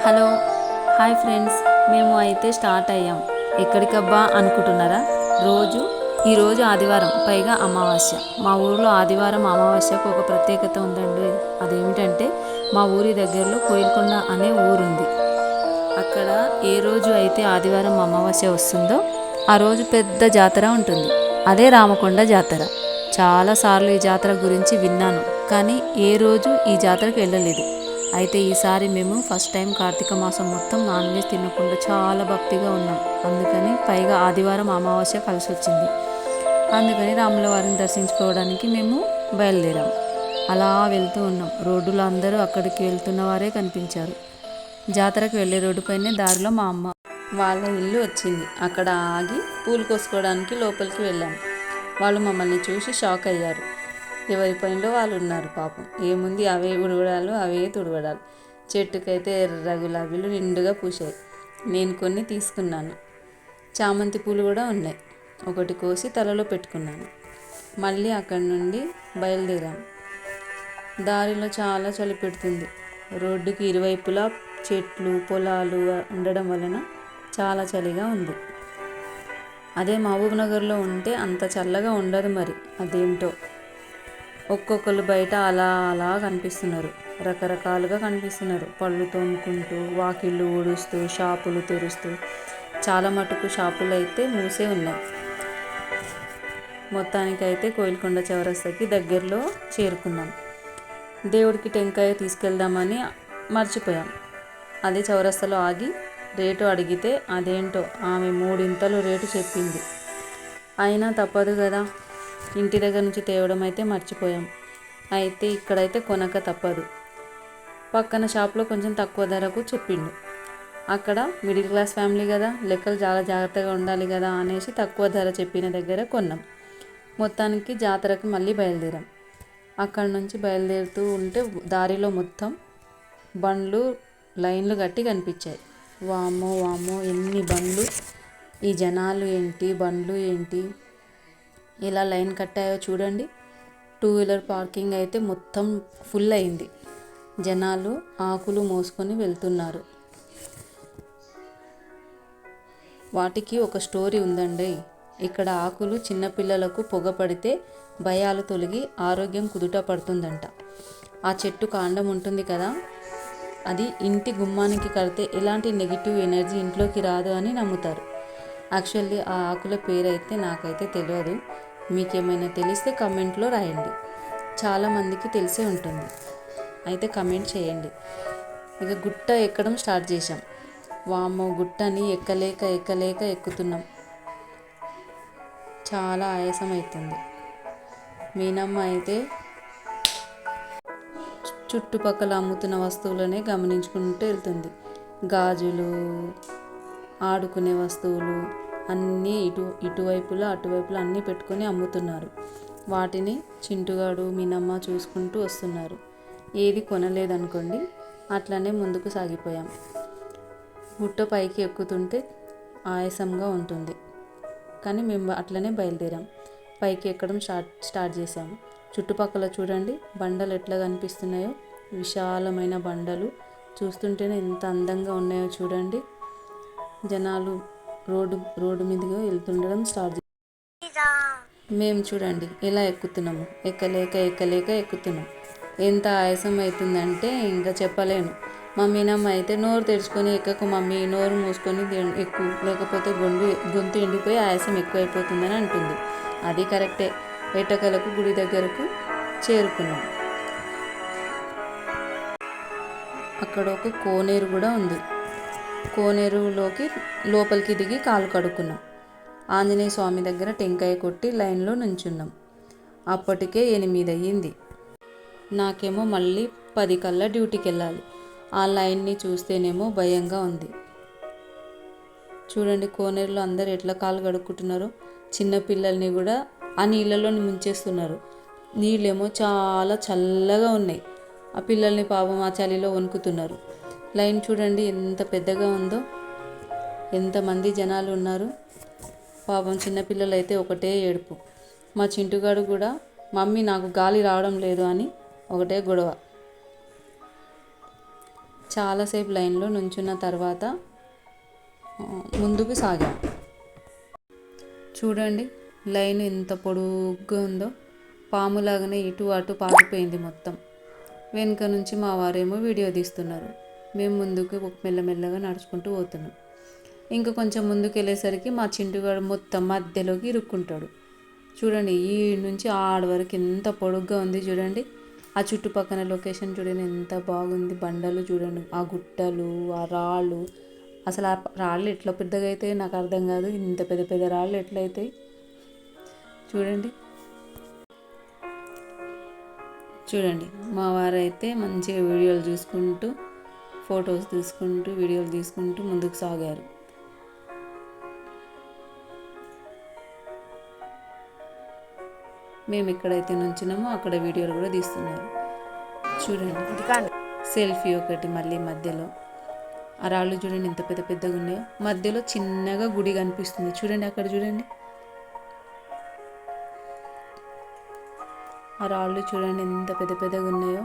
Hello hi friends, మేము అయితే start అయ్యాం. ఎక్కడికబ్బా అనుకుంటున్నారా? ఈరోజు ఆదివారం, పైగా అమావాస్య. మా ఊరిలో ఆదివారం అమావాస్యకు ఒక ప్రత్యేకత ఉందండి. అదేమిటంటే మా ఊరి దగ్గరలో కోయిల్కొండ అనే ఊరుంది. అక్కడ ఏ రోజు అయితే ఆదివారం అమావాస్య వస్తుందో ఆ రోజు పెద్ద జాతర ఉంటుంది. అదే రామకొండ జాతర. చాలాసార్లు ఈ జాతర గురించి విన్నాను, కానీ ఏ రోజు ఈ జాతరకు వెళ్ళలేదు. అయితే ఈసారి మేము ఫస్ట్ టైం కార్తీక మాసం మొత్తం నాన్ వెజ్ తినకుండా చాలా భక్తిగా ఉన్నాం. అందుకని పైగా ఆదివారం అమావాస్య కలిసి వచ్చింది. అందుకని రాముల వారిని దర్శించుకోవడానికి మేము బయలుదేరాం. అలా వెళ్తూ ఉన్నాం. రోడ్డులో అందరూ అక్కడికి వెళ్తున్న వారే కనిపించారు. జాతరకు వెళ్ళే రోడ్డుపైనే దారిలో మా అమ్మ వాళ్ళ ఇల్లు వచ్చింది. అక్కడ ఆగి పూలు కోసుకోవడానికి లోపలికి వెళ్ళాం. వాళ్ళు మమ్మల్ని చూసి షాక్ అయ్యారు. ఎవరి పనిలో వాళ్ళు ఉన్నారు. పాపం ఏముంది, అవే ఉడవడాలు, అవే తుడవడాలు. చెట్టుకైతే ఎర్ర గులాబీలు నిండుగా పూసాయి. నేను కొన్ని తీసుకున్నాను. చామంతి పూలు కూడా ఉన్నాయి. ఒకటి కోసి తలలో పెట్టుకున్నాను. మళ్ళీ అక్కడి నుండి బయలుదేరాం. దారిలో చాలా చలి పెడుతుంది. రోడ్డుకి ఇరువైపులా చెట్లు, పొలాలు ఉండడం వలన చాలా చలిగా ఉంది. అదే మహబూబ్ నగర్లో ఉంటే అంత చల్లగా ఉండదు. మరి అదేంటో. ఒక్కొక్కరు బయట అలా అలా కనిపిస్తున్నారు. రకరకాలుగా కనిపిస్తున్నారు. పళ్ళు తోముకుంటూ, వాకిళ్ళు ఊడుస్తూ, షాపులు తెరుస్తూ. చాలా మటుకు షాపులు అయితే మూసే ఉన్నాయి. మొత్తానికైతే కోయిల్కొండ చౌరస్తాకి దగ్గరలో చేరుకున్నాం. దేవుడికి టెంకాయ తీసుకెళ్దామని మర్చిపోయాం. అదే చౌరస్తాలో ఆగి రేటు అడిగితే అదేంటో ఆమె 3 రేటు చెప్పింది. అయినా తప్పదు కదా, ఇంటి దగ్గర నుంచి తేవడం అయితే మర్చిపోయాం. అయితే ఇక్కడైతే కొనక తప్పదు. పక్కన షాప్లో కొంచెం తక్కువ ధరకు చెప్పిండు. అక్కడ మిడిల్ క్లాస్ ఫ్యామిలీ కదా, లెక్కలు చాలా జాగ్రత్తగా ఉండాలి కదా అనేసి తక్కువ ధర చెప్పిన దగ్గర కొన్నాం. మొత్తానికి జాతరకు మళ్ళీ బయలుదేరాం. అక్కడ నుంచి బయలుదేరుతూ ఉంటే దారిలో మొత్తం బండ్లు లైన్లు కట్టి కనిపించాయి. వామ్మో వామ్మో, ఎన్ని బండ్లు! ఈ జనాలు ఏంటి, బండ్లు ఏంటి ఇలా లైన్ కట్టాయో చూడండి. 2 వీలర్ పార్కింగ్ అయితే మొత్తం ఫుల్ అయింది. జనాలు ఆకులు మోసుకొని వెళ్తున్నారు. వాటికి ఒక స్టోరీ ఉందండి. ఇక్కడ ఆకులు చిన్నపిల్లలకు పొగ పడితే భయాలు తొలగి ఆరోగ్యం కుదుట పడుతుందంట. ఆ చెట్టు కాండం ఉంటుంది కదా, అది ఇంటి గుమ్మానికి కడితే ఎలాంటి నెగిటివ్ ఎనర్జీ ఇంట్లోకి రాదు అని నమ్ముతారు. యాక్చువల్లీ ఆ ఆకుల పేరైతే నాకైతే తెలియదు. మీకేమైనా తెలిస్తే కమెంట్లో రాయండి. చాలామందికి తెలిసే ఉంటుంది. అయితే కమెంట్ చేయండి. ఇక గుట్ట ఎక్కడం స్టార్ట్ చేశాం. వామ్మో, గుట్టని ఎక్కలేక ఎక్కుతున్నాం. చాలా ఆయాసం అవుతుంది. మీనమ్మ అయితే చుట్టుపక్కల అమ్ముతున్న వస్తువులనే గమనించుకుంటూ వెళ్తుంది. గాజులు, ఆడుకునే వస్తువులు అన్నీ ఇటువైపులా అటువైపులా అన్నీ పెట్టుకొని అమ్ముతున్నారు. వాటిని చింటుగాడు, మీనమ్మ చూసుకుంటూ వస్తున్నారు. ఏది కొనలేదనుకోండి. అట్లనే ముందుకు సాగిపోయాం. గుట్ట పైకి ఎక్కుతుంటే ఆయాసంగా ఉంటుంది, కానీ మేము అట్లనే బయలుదేరాం. పైకి ఎక్కడం స్టార్ట్ చేసాము. చుట్టుపక్కల చూడండి, బండలు ఎట్లా కనిపిస్తున్నాయో. విశాలమైన బండలు చూస్తుంటేనే ఎంత అందంగా ఉన్నాయో చూడండి. జనాలు రోడ్డు మీదుగా వెళ్తుండడం స్టార్ట్ చేశారు. మేము చూడండి ఎలా ఎక్కుతున్నాము. ఎక్కలేక ఎక్కుతున్నాం. ఎంత ఆయాసం అవుతుందంటే ఇంకా చెప్పలేను. మా మీనమ్మ అయితే నోరు తెరుచుకొని ఎక్కకు మమ్మీ, నోరు మూసుకొని ఎక్కువ, లేకపోతే గొంతు ఎండిపోయి ఆయాసం ఎక్కువైపోతుందని అంటుంది. అది కరెక్టే. ఎట్టకలకు గుడి దగ్గరకు చేరుకున్నాం. అక్కడ ఒక కోనేరు కూడా ఉంది. కోనేరులోకి లోపలికి దిగి కాలు కడుక్కున్నాం. ఆంజనేయ స్వామి దగ్గర టెంకాయ కొట్టి లైన్లో నుంచున్నాం. అప్పటికే 8 అయ్యింది. నాకేమో మళ్ళీ 10 కల్లా డ్యూటీకి వెళ్ళాలి. ఆ లైన్ని చూస్తేనేమో భయంగా ఉంది. చూడండి కోనేరులో అందరు ఎట్లా కాలు కడుక్కుంటున్నారో. చిన్నపిల్లల్ని కూడా ఆ నీళ్ళలో ముంచేస్తున్నారు. నీళ్ళేమో చాలా చల్లగా ఉన్నాయి. ఆ పిల్లల్ని పాపం ఆ చలిలో వణుకుతున్నారు. లైన్ చూడండి ఎంత పెద్దగా ఉందో, ఎంతమంది జనాలు ఉన్నారు. పాపం చిన్నపిల్లలు అయితే ఒకటే ఏడుపు. మా చింటుగాడు కూడా మమ్మీ నాకు గాలి రావడం లేదు అని ఒకటే గొడవ. చాలాసేపు లైన్లో నుంచున్న తర్వాత ముందుకు సాగాం. చూడండి లైన్ ఎంత పొడుగ్గా ఉందో, పాములాగానే ఇటు అటు పాకిపోయింది మొత్తం. వెనుక నుంచి మా వారేమో వీడియో తీస్తున్నారు. మేము ముందుకు మెల్లమెల్లగా నడుచుకుంటూ పోతున్నాం. ఇంకా కొంచెం ముందుకు వెళ్ళేసరికి మా చింటుగాడు మొత్తం మధ్యలోకి ఇరుక్కుంటాడు. చూడండి ఈ నుంచి ఆడ వరకు ఎంత పొడుగ్గా ఉంది చూడండి. ఆ చుట్టుపక్కల లొకేషన్ చూడండి ఎంత బాగుంది. బండలు చూడండి, ఆ గుట్టలు, ఆ రాళ్ళు. అసలు ఆ రాళ్ళు ఎట్లా పెద్దగా అవుతాయి నాకు అర్థం కాదు. ఇంత పెద్ద పెద్ద రాళ్ళు ఎట్లయితాయి చూడండి. చూడండి మా వారైతే మంచిగా వీడియోలు చూసుకుంటూ, ఫొటోస్ తీసుకుంటూ, వీడియోలు తీసుకుంటూ ముందుకు సాగారు. మేము ఎక్కడైతే నుంచున్నామో అక్కడ వీడియోలు కూడా తీస్తున్నారు. చూడండి సెల్ఫీ ఒకటి. మళ్ళీ మధ్యలో ఆ రాళ్ళు చూడండి ఎంత పెద్ద పెద్దగా ఉన్నాయో. మధ్యలో చిన్నగా గుడి కనిపిస్తుంది చూడండి. అక్కడ చూడండి ఆ రాళ్ళు చూడండి ఎంత పెద్ద పెద్దగా ఉన్నాయో.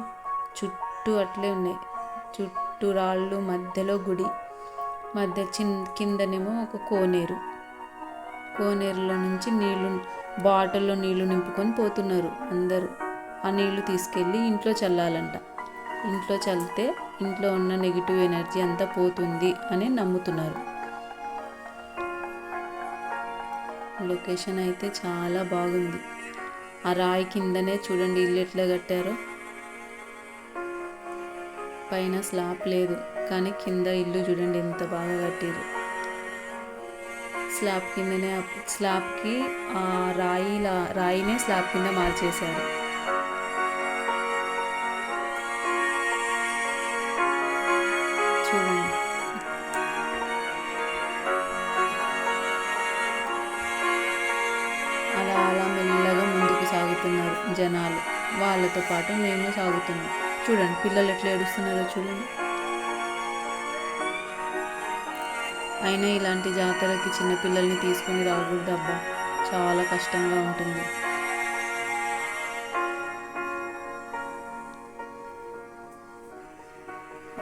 చుట్టూ అట్లే ఉన్నాయి, చుట్టూ రాళ్ళు, మధ్యలో గుడి, మధ్య కిందనేమో ఒక కోనేరు. కోనేరులో నుంచి నీళ్లు, బాటిల్లో నీళ్లు నింపుకొని పోతున్నారు అందరూ. ఆ నీళ్లు తీసుకెళ్ళి ఇంట్లో చల్లాలంట. ఇంట్లో చల్లితే ఇంట్లో ఉన్న నెగిటివ్ ఎనర్జీ అంతా పోతుంది అని నమ్ముతున్నారు. లొకేషన్ అయితే చాలా బాగుంది. ఆ రాయి కిందనే చూడండి ఇల్లు ఎట్లా కట్టారో. పైన స్లాబ్ లేదు కానీ కింద ఇల్లు చూడండి ఎంత బాగా కట్టారు. స్లాబ్ కిందనే, స్లాబ్కి ఆ రాయినే స్లాబ్ కింద మార్చేశారు. చూడండి అలా అలా మెల్లగా ముందుకు సాగుతున్నారు జనాలు. వాళ్ళతో పాటు మేము సాగుతున్నాం. చూడండి పిల్లలు ఎట్లా ఏడుస్తున్నారో చూడండి. అయినా ఇలాంటి జాతరకి చిన్నపిల్లల్ని తీసుకొని రాకూడదు అబ్బా, చాలా కష్టంగా ఉంటుంది.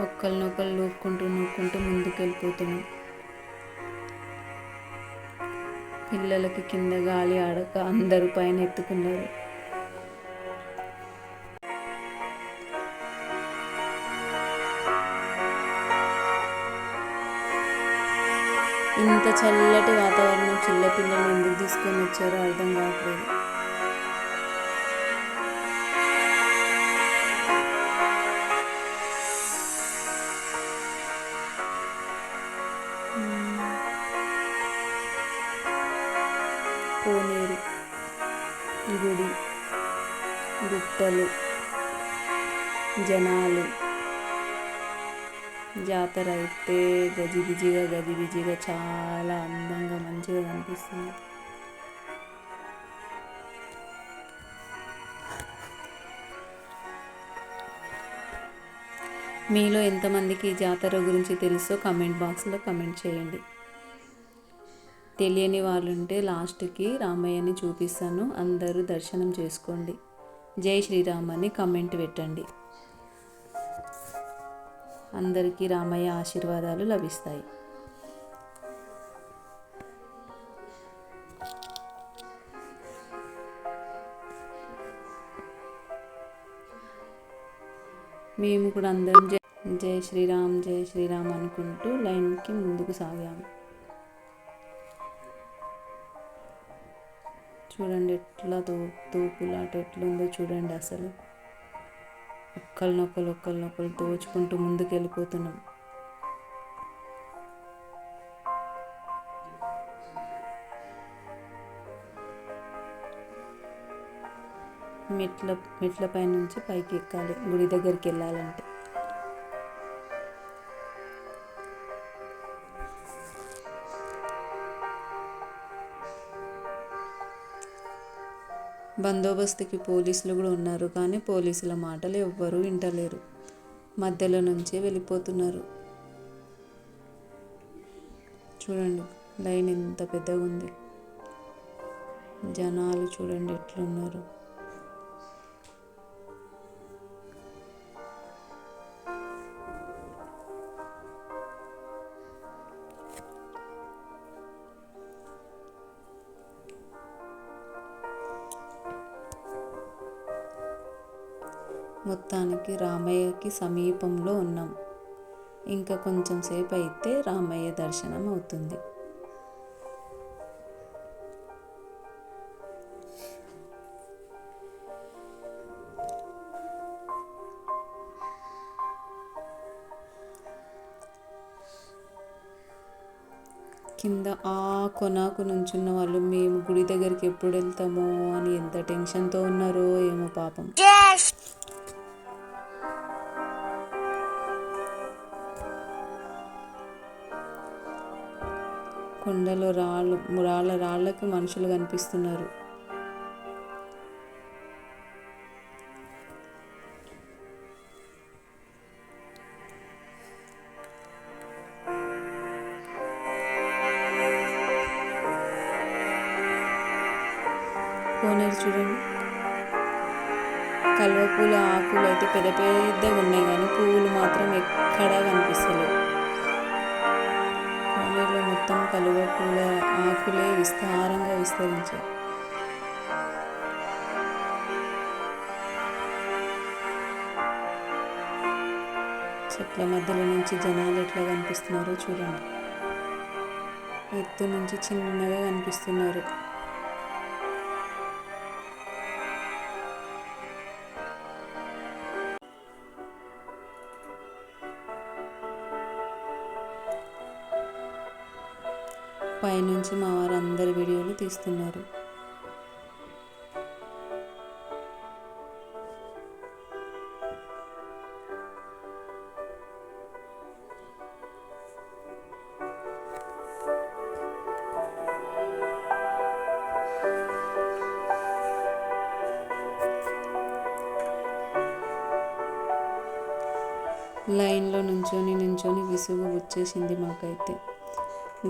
ఒక్కరినొకరు నూక్కుంటూ ముందుకు వెళ్ళిపోతున్నాం. పిల్లలకి కింద గాలి ఆడక అందరూ పైన ఎత్తుకున్నారు. ఇంత చల్లటి వాతావరణం చిన్నపిల్లలు ఎందుకు తీసుకొని వచ్చారో అర్థం కావట్లేదు. కోనేరు, గుడి, గుట్టలు, జనాలు. జాతర అయితే గజిబిజిగా చాలా అందంగా మంచిగా కనిపిస్తుంది. మీలో ఎంతమందికి జాతర గురించి తెలుసో కమెంట్ బాక్స్లో కమెంట్ చేయండి. తెలియని వాళ్ళు ఉంటే లాస్ట్కి రామయ్యని చూపిస్తాను, అందరూ దర్శనం చేసుకోండి. జై శ్రీరామ్ అని కమెంట్ పెట్టండి. అందరికీ రామయ్య ఆశీర్వాదాలు లభిస్తాయి. మేము కూడా అందరం జై శ్రీరామ్ అనుకుంటూ లైన్కి ముందుకు సాగాము. చూడండి ఎట్లా తోపులాట ఎట్లుందో చూడండి. అసలు ఒకళ్ళనొకళ్ళు తోచుకుంటూ ముందుకు వెళ్ళిపోతున్నాం. మెట్ల పై నుంచి పైకి ఎక్కాలి గుడి దగ్గరికి వెళ్ళాలంటే. బందోబస్తుకి పోలీసులు కూడా ఉన్నారు కానీ పోలీసుల మాటలు ఎవ్వరూ వింటలేరు. మధ్యలో నుంచే వెళ్ళిపోతున్నారు. చూడండి లైన్ ఎంత పెద్దగా ఉంది. జనాలు చూడండి ఎట్లున్నారు. మొత్తానికి రామయ్యకి సమీపంలో ఉన్నాం. ఇంకా కొంచెం సేపు అయితే రామయ్య దర్శనం అవుతుంది. కింద ఆ కొనాకు నుంచున్న వాళ్ళు మేము గుడి దగ్గరికి ఎప్పుడు వెళ్తామో అని ఎంత టెన్షన్తో ఉన్నారో ఏమో పాపం. కొండలో రాళ్ళకి మనుషులు కనిపిస్తున్నారు. కోనేరు చూడండి. కలువ పూల ఆకులు అయితే పెద్ద పెద్దగా ఉన్నాయి కానీ పువ్వులు మాత్రం ఎక్కడా కనిపిస్తలేవు. కోనేరులో మొత్తం కలువ పూల ఆకులే విస్తారంగా విస్తరించాయి. చెట్ల మధ్యలో నుంచి జనాలు ఎట్లా కనిపిస్తున్నారో చూడండి. ఎత్తు నుంచి చిన్నగా కనిపిస్తున్నారు. పైనుంచి మా వారు అందరి వీడియోలు తీస్తున్నారు. లైన్లో నుంచొని విసుగు వచ్చేసింది మాకైతే.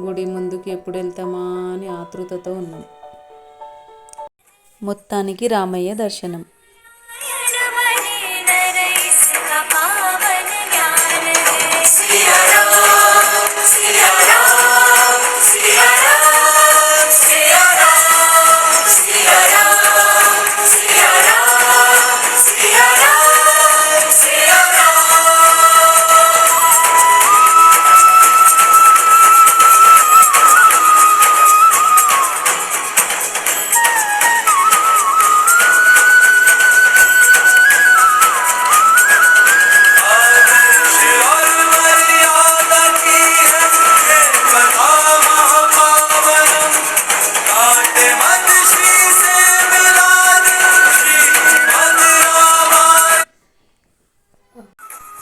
గుడి ముందుకి ఎప్పుడు వెళ్తామా అని ఆతృతతో ఉన్నాం. మొత్తానికి రామయ్య దర్శనం.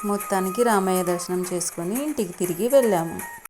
మొత్తానికి రామయ్య దర్శనం చేసుకొని ఇంటికి తిరిగి వెళ్ళాము.